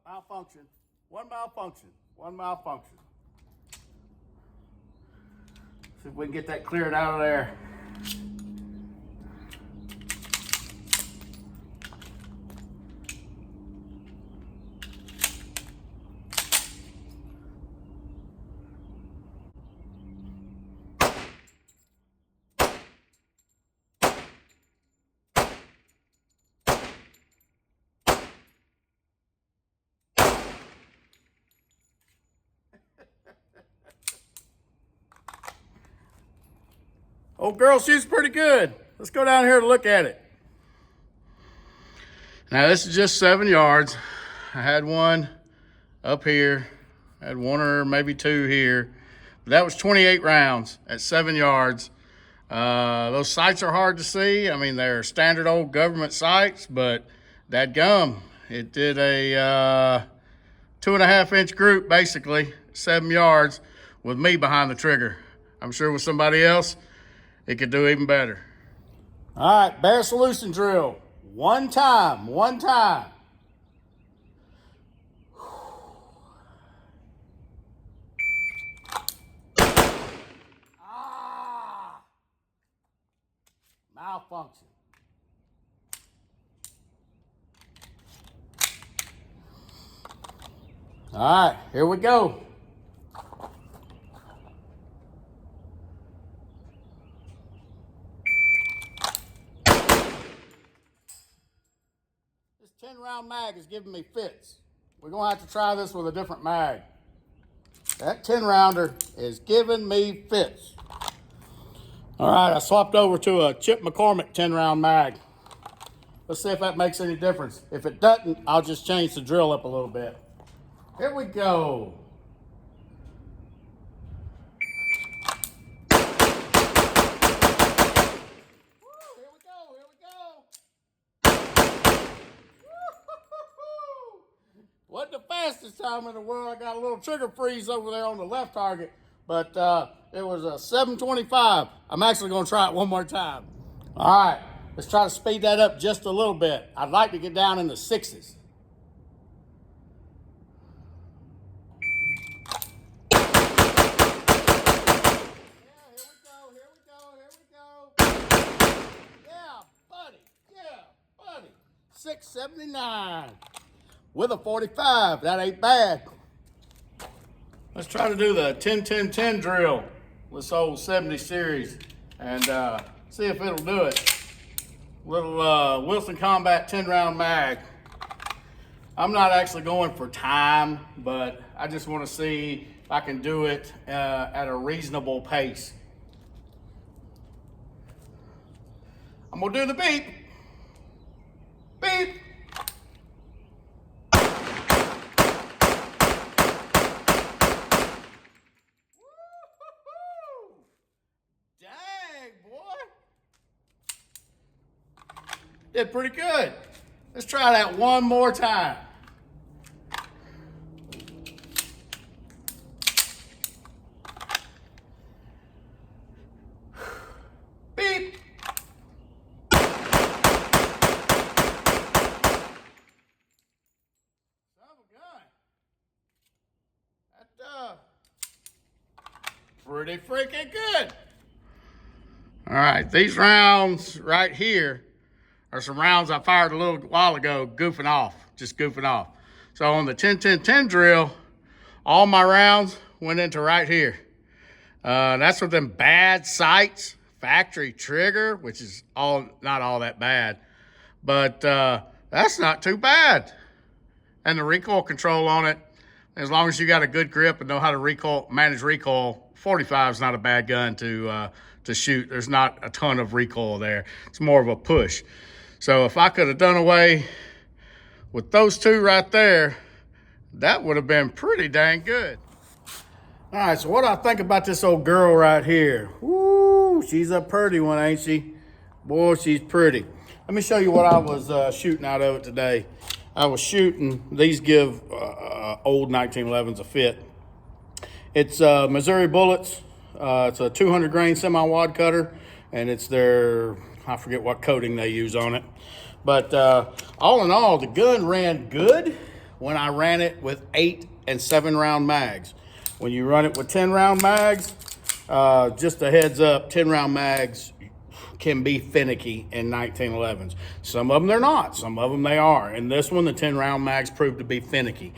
Malfunction. One malfunction. One malfunction. See if we can get that cleared out of there. Old girl shoots pretty good. Let's go down here to look at it. Now this is just 7 yards. I had one up here. I had one or maybe two here. But that was 28 rounds at 7 yards. Those sights are hard to see. I mean, they're standard old government sights, but that gum, it did a 2.5 inch group, basically, 7 yards with me behind the trigger. I'm sure with somebody else, it could do even better. All right, bear solution drill. One time. Ah! Malfunction. All right, here we go. This 10-round mag is giving me fits. We're gonna have to try this with a different mag. That 10-rounder is giving me fits. All right, I swapped over to a Chip McCormick 10-round mag. Let's see if that makes any difference. If it doesn't, I'll just change the drill up a little bit. Here we go. Here we go. Wasn't the fastest time in the world. I got a little trigger freeze over there on the left target, but it was a 725. I'm actually gonna try it one more time. All right, let's try to speed that up just a little bit. I'd like to get down in the 6s. Yeah, buddy. 679 with a 45. That ain't bad. Let's try to do the 10-10-10 drill with this old 70 series and see if it'll do it. Little Wilson Combat 10-round mag. I'm not actually going for time, but I just want to see if I can do it at a reasonable pace. I'm gonna do the beep. Beep. Woo-hoo-hoo. Dang, boy. Did pretty good. Let's try that one more time. Beep. Pretty freaking good. All right, these rounds right here are some rounds I fired a little while ago, just goofing off. So on the 10-10-10 drill, all my rounds went into right here. That's with them bad sights, factory trigger, which is not all that bad, but that's not too bad. And the recoil control on it, as long as you got a good grip and know how to manage recoil, 45 is not a bad gun to shoot. There's not a ton of recoil there. It's more of a push. So if I could have done away with those two right there, that would have been pretty dang good. All right, so what do I think about this old girl right here? Woo, she's a pretty one, ain't she? Boy, she's pretty. Let me show you what I was shooting out of it today. I was shooting, these give old 1911s a fit. It's Missouri Bullets. It's a 200 grain semi-wad cutter, and it's their, I forget what coating they use on it. But all in all, the gun ran good when I ran it with 8 and 7 round mags. When you run it with 10 round mags, just a heads up, 10 round mags can be finicky in 1911s. Some of them they're not, some of them they are. In this one, the 10 round mags proved to be finicky.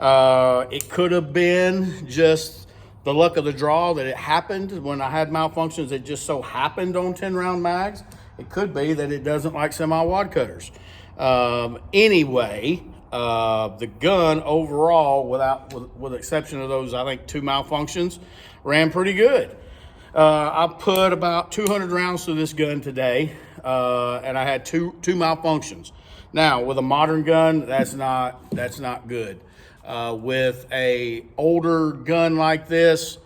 It could have been just the luck of the draw that it happened when I had malfunctions. It just so happened on 10 round mags. It could be that it doesn't like semi-wad cutters. Anyway, the gun overall, with the exception of those, I think 2 malfunctions, ran pretty good. I put about 200 rounds through this gun today, and I had two malfunctions. Now, with a modern gun, that's not good. With a older gun like this,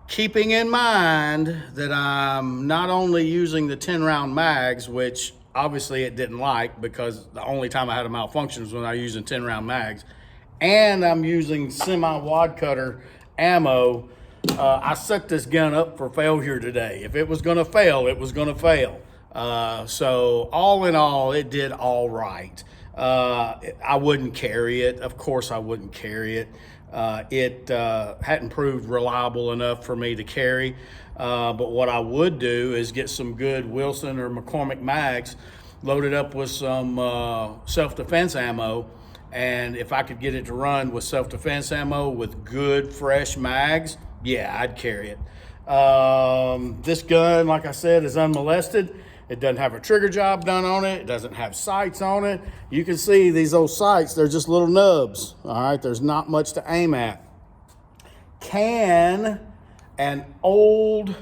keeping in mind that I'm not only using the 10 round mags, which obviously it didn't like because the only time I had a malfunction was when I was using 10 round mags, and I'm using semi-wad cutter ammo, I set this gun up for failure today. If it was gonna fail, it was gonna fail. So all in all, it did all right. I wouldn't carry it. Of course I wouldn't carry it. It hadn't proved reliable enough for me to carry. But what I would do is get some good Wilson or McCormick mags, load it up with some self-defense ammo, and if I could get it to run with self-defense ammo with good fresh mags, yeah, I'd carry it. This gun, like I said, is unmolested. It doesn't have a trigger job done on it. It doesn't have sights on it. You can see these old sights, they're just little nubs, all right? There's not much to aim at. Can an old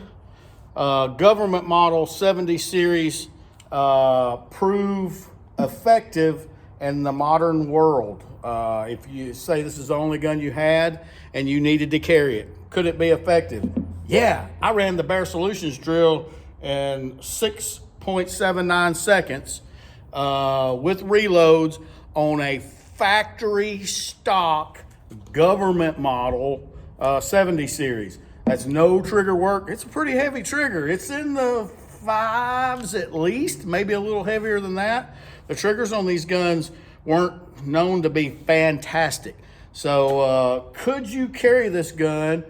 government model 70 series prove effective in the modern world? If you say this is the only gun you had and you needed to carry it, could it be effective? Yeah, I ran the Bear Solutions drill in 6.79 seconds with reloads on a factory stock government model 70 series. That's no trigger work. It's a pretty heavy trigger. It's in the 5s at least, maybe a little heavier than that. The triggers on these guns weren't known to be fantastic. So could you carry this gun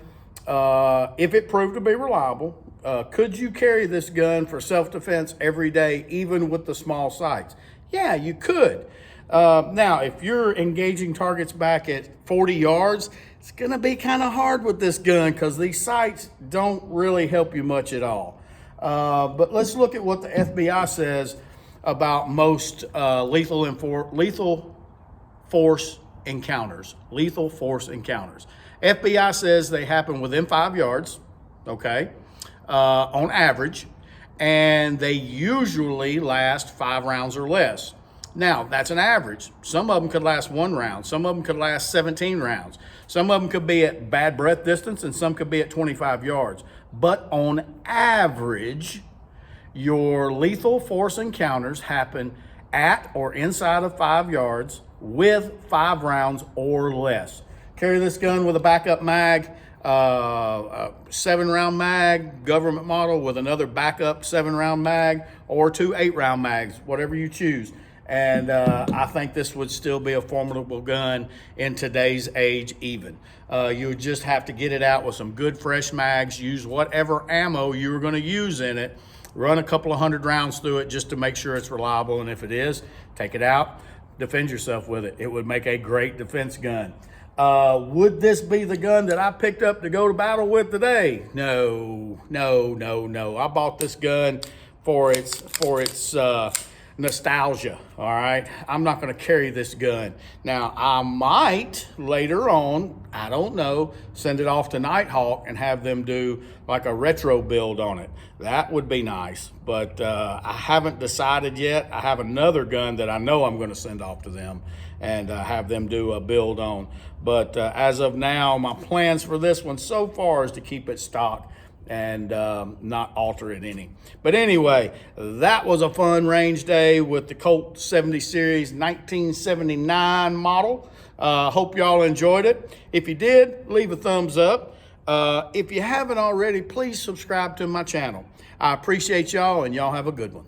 if it proved to be reliable? Could you carry this gun for self-defense every day, even with the small sights? Yeah, you could. Now, if you're engaging targets back at 40 yards, it's gonna be kind of hard with this gun because these sights don't really help you much at all. But let's look at what the FBI says about most lethal force encounters. Lethal force encounters. FBI says they happen within 5 yards, okay, on average, and they usually last 5 rounds or less. Now, that's an average. Some of them could last 1 round. Some of them could last 17 rounds. Some of them could be at bad breath distance, and some could be at 25 yards. But on average, your lethal force encounters happen at or inside of 5 yards with 5 rounds or less. Carry this gun with a backup mag, a 7-round mag, government model with another backup 7-round mag, or 2 8-round mags, whatever you choose. And I think this would still be a formidable gun in today's age even. You would just have to get it out with some good fresh mags, use whatever ammo you were gonna use in it, run a couple of 100 rounds through it just to make sure it's reliable, and if it is, take it out, defend yourself with it. It would make a great defense gun. Would this be the gun that I picked up to go to battle with today? No. I bought this gun for its nostalgia, all right? I'm not gonna carry this gun. Now, I might later on, I don't know, send it off to Nighthawk and have them do like a retro build on it. That would be nice, but I haven't decided yet. I have another gun that I know I'm gonna send off to them and have them do a build on. But as of now, my plans for this one so far is to keep it stock and not alter it any. But anyway, that was a fun range day with the Colt 70 Series 1979 model. Hope y'all enjoyed it. If you did, leave a thumbs up. If you haven't already, please subscribe to my channel. I appreciate y'all, and y'all have a good one.